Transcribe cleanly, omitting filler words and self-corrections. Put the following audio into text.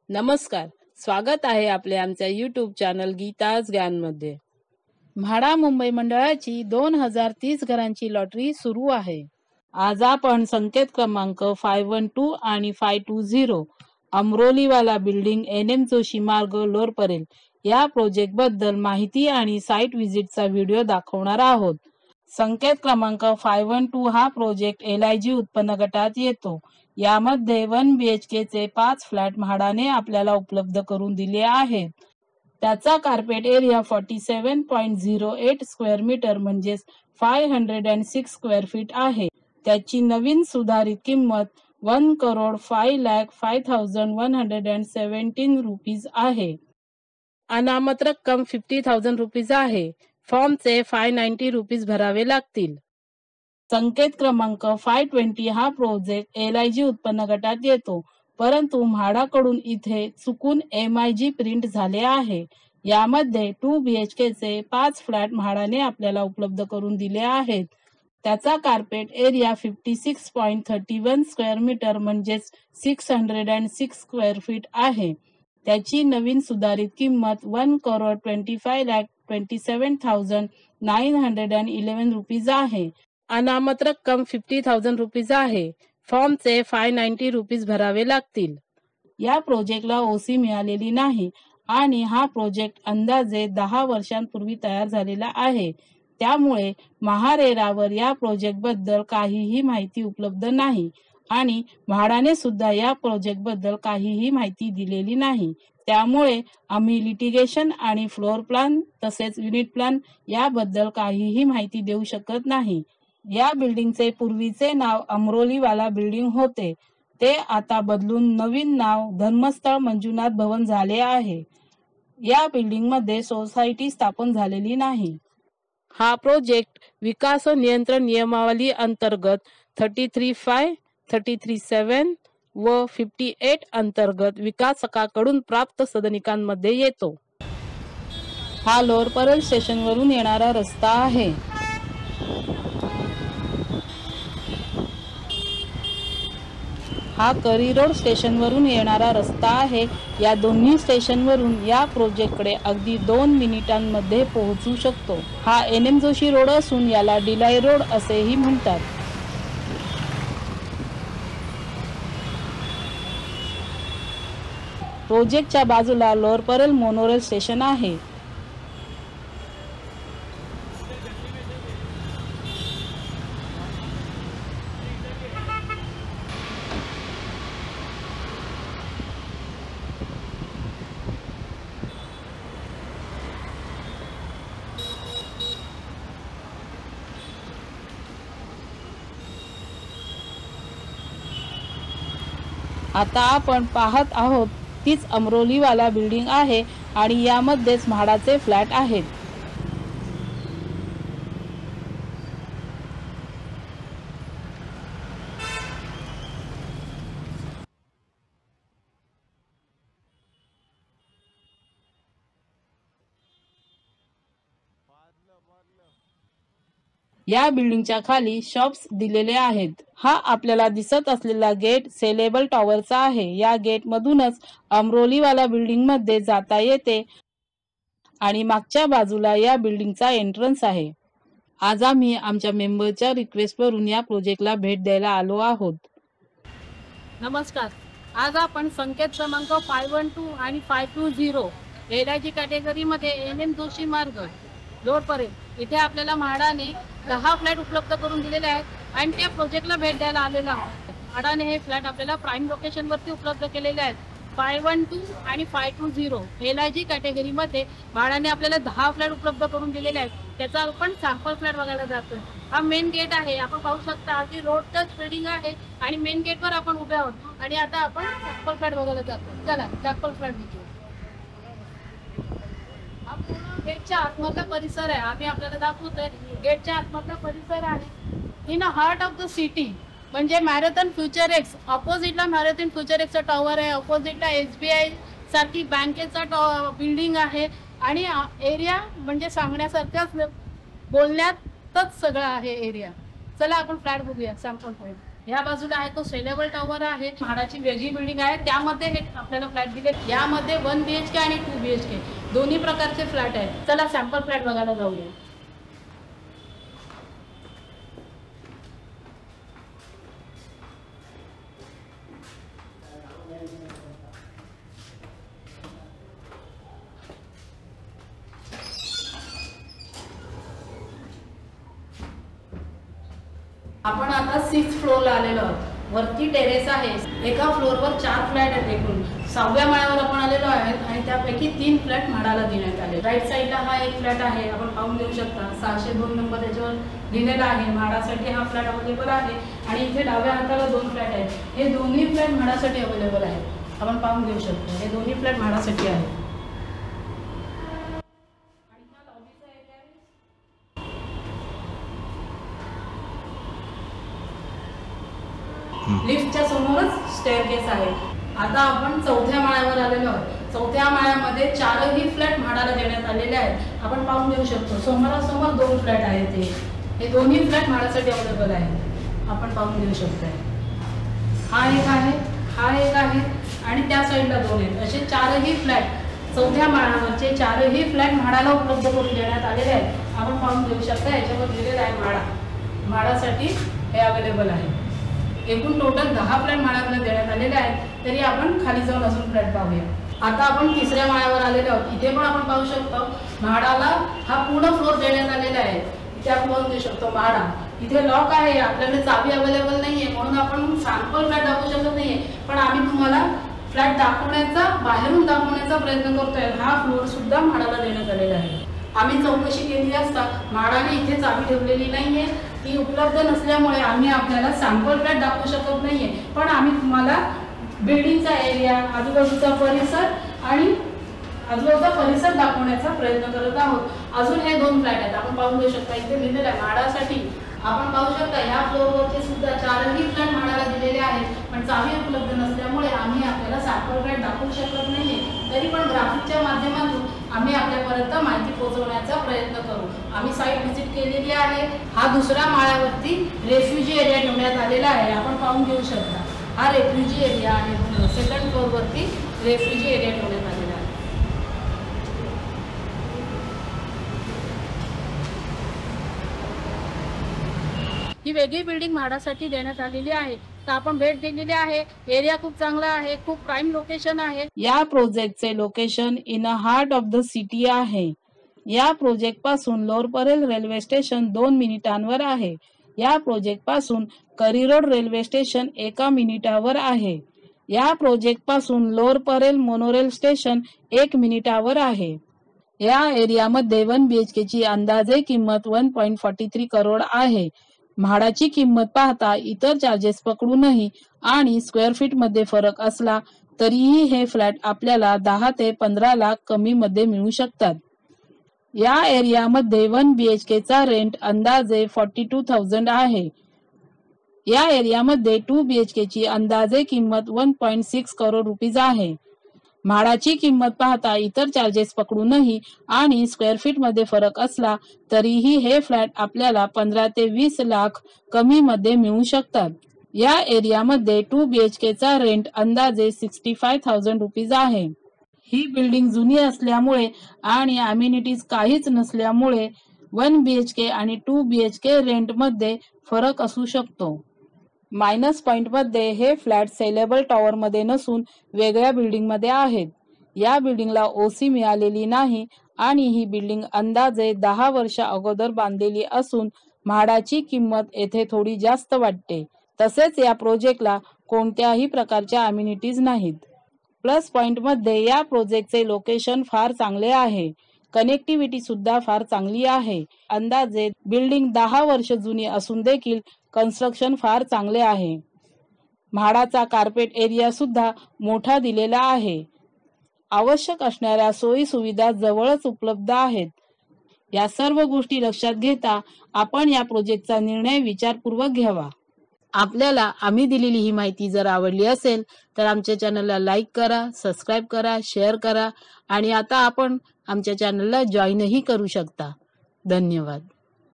नमस्कार, स्वागत आहे आपले आमच्या YouTube चॅनल गीताज ज्ञानमध्ये। म्हाडा मुंबई मंडळाची 2030 घरांची लॉटरी सुरू आहे। आज आपण संकेत क्रमांक 512 आणि 520 अमरोलीवाला बिल्डिंग NM जोशी मार्ग लोअरपरेल या प्रोजेक्ट बद्दल माहिती आणि साइट व्हिजिटचा व्हिडिओ दाखवणार आहोत। संकेत क्रमांक 512 हा प्रोजेक्ट LIG उत्पन्न गटात येतो। यामध्ये 1 BHK चे 5 फ्लॅट म्हाडाने आपल्याला उपलब्ध करून दिले आहेत। त्याचा कार्पेट एरिया 47.08 स्क्वेअर मीटर म्हणजे 506 स्क्वेअर फीट आहे। त्याची नवीन सुधारित किंमत 1,05,05,117 रुपीज आहे। अनामत रक्कम 50,000 रुपीज आहे। फॉर्मचे 590 रुपीज भरावे लागतील। संकेत क्रमांक 520 हा प्रोजेक्ट LIG उत्पन्न गटात येतो, परंतु म्हाडाकडून इथे चुकून MIG प्रिंट झाले आहे। यामध्ये 2 BHK चे 5 फ्लॅट म्हाडाने आपल्याला उपलब्ध करून दिले आहेत। त्याचा कार्पेट एरिया 56.31 स्क्वेअर मीटर म्हणजे 606 स्क्वेअर फीट आहे। त्याची नवीन सुधारित किंमत 1,25,27,911 रुपीज आहे। अनामत रक्कम 50,000 रुपीज आहे। फॉर्मचे 590 रुपीज भरावे लागतील। या प्रोजेक्टला OC मिळालेली नाही आणि हा प्रोजेक्ट अंदाजे 10 वर्षांपूर्वी तयार झालेला आहे। त्यामुळे महारेरावर या प्रोजेक्ट बद्दल काहीही माहिती उपलब्ध नाही आणि म्हाडाने सुद्धा या प्रोजेक्ट बद्दल काहीही माहिती दिलेली नाही। त्यामुळे आम्ही लिटिगेशन आणि फ्लोर प्लॅन तसेच युनिट प्लॅन याबद्दल काहीही माहिती देऊ शकत नाही। या बिल्डिंगचे पूर्वीचे नाव अमरोलीवाला बिल्डिंग होते, ते आता बदलून नवीन नाव धर्मस्थळ मंजुनाथ भवन झाले आहे। या बिल्डिंगमध्ये सोसायटी स्थापन झालेली नाही। हा प्रोजेक्ट विकास नियंत्रण नियमावली अंतर्गत 33(5), 33(7) व 58 अंतर्गत विकासकाकडून प्राप्त सदनिकांमध्ये येतो। हा लोअरपरेल स्टेशनवरून येणारा रस्ता आहे। हा करी रोड स्टेशनवरून येणारा रस्ता आहे। या दोन्ही स्टेशनवरून या प्रोजेक्टकडे अगदी 2 मिनिटांमध्ये पोहोचू शकतो। हा NM जोशी रोड असून याला डिलाई रोड असेही म्हणतात। प्रोजेक्टच्या बाजूला लोअरपरेल मोनोरेल स्टेशन आहे। आता आपण पाहत आहोत तीच अमरोलीवाला बिल्डिंग आहे आणि यामध्येच म्हाडाचे फ्लॅट आहेत। या बिल्डिंगच्या खाली शॉप्स दिलेले आहेत। हा आपल्याला दिसत असलेला गेट सेलेबल टॉवरचा आहे। या गेट मधूनच अमरोलीवाला बिल्डिंग मध्ये जाता येते आणि मागच्या बाजूला या बिल्डिंगचा एंट्रन्स आहे। आज आम्ही आमच्या मेंबरच्या रिक्वेस्टवरून या प्रोजेक्टला भेट द्यायला आलो आहोत। नमस्कार, आज आपण संकेत क्रमांक 512 आणि 520 LIG कॅटेगरीमध्ये NM जोशी मार्ग लोअरपरेल इथे आपल्याला म्हाडाने 10 फ्लॅट उपलब्ध करून दिलेले आहेत आणि त्या प्रोजेक्टला भेट द्यायला आलेलो आहोत। म्हाडाने हे फ्लॅट आपल्याला प्राईम लोकेशनवरती उपलब्ध केलेले आहेत। 512 आणि 520 LIG कॅटेगरीमध्ये म्हाडाने आपल्याला 10 फ्लॅट उपलब्ध करून दिलेले आहेत। त्याचा आपण सॅम्पल फ्लॅट बघायला जातोय। हा मेन गेट आहे, आपण पाहू शकता की रोड टच बिल्डिंग आहे आणि मेन गेटवर आपण उभे आहोत आणि आता आपण सॅम्पल फ्लॅट बघायला जातो। चला सॅम्पल फ्लॅट बघू। हा पूर्ण गेटच्या आतमधला परिसर आहे, आम्ही आपल्याला दाखवतोय। गेटच्या आतमधला परिसर आहे in heart of the city, म्हणजे मॅरेथॉन फ्युचर एक्स ऑपोजिटला मॅरेथॉन फ्युचर एक्सचा टॉवर आहे, ऑपोजिटला SBI सारखी बँकेचा बिल्डिंग आहे आणि एरिया म्हणजे सांगण्यासारखाच बोलण्यातच सगळं आहे एरिया। चला आपण फ्लॅट बघूया सॅम्पल फ्लॅट। या बाजूला आहे तो सेलेबल टॉवर आहे, म्हाडाची वेगळी बिल्डिंग आहे, त्यामध्ये हे आपल्याला फ्लॅट दिले। यामध्ये 1 BHK आणि 2 BHK दोन्ही प्रकारचे फ्लॅट आहेत। चला सॅम्पल फ्लॅट बघायला जाऊया। आपण आता 6th फ्लोअरला आलेलो आहोत। वरती टेरेस आहे, एका फ्लोअरवर 4 फ्लॅट आहेत एकूण। 6व्या माळ्यावर आपण आलेलो आहोत आणि त्यापैकी 3 फ्लॅट म्हाडाला देण्यात आले। राईट साईडला हा एक फ्लॅट आहे, आपण पाहून घेऊ शकता 602 नंबर त्याच्यावर लिहिलेला आहे। म्हाडासाठी हा फ्लॅट अवेलेबल आहे आणि इथे डाव्या हाताला 2 फ्लॅट आहेत। हे दोन्ही फ्लॅट म्हाडासाठी अवेलेबल आहेत, आपण पाहून घेऊ शकता। हे दोन्ही फ्लॅट म्हाडासाठी आहेत। लिफ्टच्या समोरच स्टेअरकेस आहे। आता आपण 4थ्या माळ्यावर आलेलो आहोत। 4थ्या माळ्यामध्ये 4ही फ्लॅट म्हाडाला देण्यात आलेले आहेत, आपण पाहून घेऊ शकतो। समोरासमोर 2 फ्लॅट आहेत, हे दोन्ही फ्लॅट म्हाडासाठी अवेलेबल आहेत, आपण पाहून घेऊ शकता। हा एक आहे, हा एक आहे आणि त्या साईडला 2 आहेत। असे 4ही फ्लॅट 4थ्या माळ्यावरचे 4ही फ्लॅट म्हाडाला उपलब्ध करून देण्यात आलेले आहेत, आपण पाहून घेऊ शकता। याच्यावर लिहिलेलं आहे म्हाडा, म्हाडासाठी हे अवेलेबल आहे। एकूण टोटल 10 फ्लॅट म्हाडाला देण्यात आलेले आहेत। तरी आपण खाली जाऊन अजून फ्लॅट पाहूया। आता आपण 3ऱ्या माळ्यावर आलेलो आहोत। इथे पण आपण पाहू शकतो म्हाडाला हा पूर्ण फ्लोअर देण्यात आलेला आहे। इथे आपण पाहून घेऊ शकतो म्हाडा, इथे लॉक आहे, आपल्याकडे चाबी अवेलेबल नाहीये म्हणून आपण सॅम्पल फ्लॅट दाखवू शकत नाहीये, पण आम्ही तुम्हाला फ्लॅट दाखवण्याचा, बाहेरून दाखवण्याचा प्रयत्न करतोय। हा फ्लोअर सुद्धा म्हाडाला देण्यात आलेला आहे। आम्ही चौकशी केली असता म्हाडाने इथे चाबी ठेवलेली नाहीये, ती उपलब्ध नसल्यामुळे आम्ही आपल्याला सॅम्पल फ्लॅट दाखवू शकत नाहीये, पण आम्ही तुम्हाला बिल्डिंगचा एरिया, आजूबाजूचा परिसर आणि आजूबाजूचा परिसर दाखवण्याचा प्रयत्न करत आहोत। अजून हे 2 फ्लॅट आहेत, आपण पाहून घेऊ शकता। इथे लिहिलेलं आहे म्हाडासाठी, आपण पाहू शकता। ह्या फ्लोअरवरचे सुद्धा 4ही फ्लॅट म्हाडाला दिलेले आहेत, पण चावी उपलब्ध नसल्यामुळे आम्ही आपल्याला सॅम्पल फ्लॅट दाखवू शकत नाहीये। तरी पण ग्राफिकच्या माध्यमातून आम्ही आपल्यापर्यंत माहिती पोहोचवण्याचा प्रयत्न करू। आम्ही साईट व्हिजिट केलेली आहे। हा 2ऱ्या माळ्यावरती रेफ्युजी एरिया ठेवण्यात आलेला आहे, आपण पाहून घेऊ शकता। हा रेफ्युजी एरिया आहे, 2nd फ्लोअरवरती रेफ्युजी एरिया ठेवण्यात आलेला आहे। ही वेगळी बिल्डिंग म्हाडासाठी देण्यात आलेली आहे, तर आपण भेट दिलेली आहे। एरिया खूप चांगला आहे, खूप प्राईम लोकेशन आहे। या प्रोजेक्टचे location in a heart of the city आहे। या प्रोजेक्ट पासून लोअर परेल रेल्वे स्टेशन 2 मिनिटांवर आहे। या प्रोजेक्ट पासून करिरोड रेल्वे स्टेशन 1 मिनिटावर आहे। या प्रोजेक्ट पासून लोअर परेल मोनोरेल स्टेशन 1 मिनिटावर आहे। या एरियामध्ये 1 BHK ची अंदाजे किंमत 1.43 करोड आहे। म्हाडाची किंमत पाहता इतर चार्जेस पकडूनही आणि स्क्वेअर फीट मध्ये फरक असला तरीही हे फ्लॅट आपल्याला 10 ते 15 लाख कमी मध्ये मिळू शकतात। या एरियामध्ये 1 BHK चा रेंट अंदाजे 42,000 आहे। या एरियामध्ये 2 BHK ची अंदाजे किंमत 1.6 करोड रुपीज आहे। म्हाडाची किंमत पाहता इतर चार्जेस पकडूनही आणि स्क्वेअर फीट मध्ये फरक असला तरीही हे फ्लॅट आपल्याला 15 ते 20 लाख कमी मध्ये मिळू शकतात। या एरियामध्ये 2 BHK चा रेंट अंदाजे 65,000 रुपीज आहे। ही बिल्डिंग जुनी असल्यामुळे आणि अम्युनिटीज काहीच नसल्यामुळे 1 BHK आणि 2 BHK रेंट मध्ये फरक असू शकतो। मायनस पॉइंट मध्ये हे फ्लॅट सेलेबल टॉवर मध्ये नसून वेगळ्या बिल्डिंग मध्ये आहेत। या बिल्डिंगला OC मिळालेली नाही आणि ही बिल्डिंग अंदाजे 10 वर्ष अगोदर बांधलेली असून म्हाडाची किंमत येथे थोडी जास्त वाटते। तसेच या प्रोजेक्टला कोणत्याही प्रकारच्या अम्युनिटीज नाहीत। प्लस पॉइंट मध्ये या प्रोजेक्टचे लोकेशन फार चांगले आहे, कनेक्टिव्हिटी सुद्धा फार चांगली आहे। अंदाजे बिल्डिंग 10 वर्ष जुनी असून देखील कन्स्ट्रक्शन फार चांगले आहे। म्हाडाचा कार्पेट एरिया सुद्धा मोठा दिलेला आहे। आवश्यक असणाऱ्या सोयी सुविधा जवळच उपलब्ध आहेत। या सर्व गोष्टी लक्षात घेता आपण या प्रोजेक्टचा निर्णय विचारपूर्वक घ्यावा। आपल्याला आम्ही दिलेली ही माहिती जर आवडली असेल तर आमच्या चॅनलला लाईक करा, सबस्क्राईब करा, शेअर करा आणि आता आपण आमच्या चॅनलला जॉईनही करू शकता। धन्यवाद।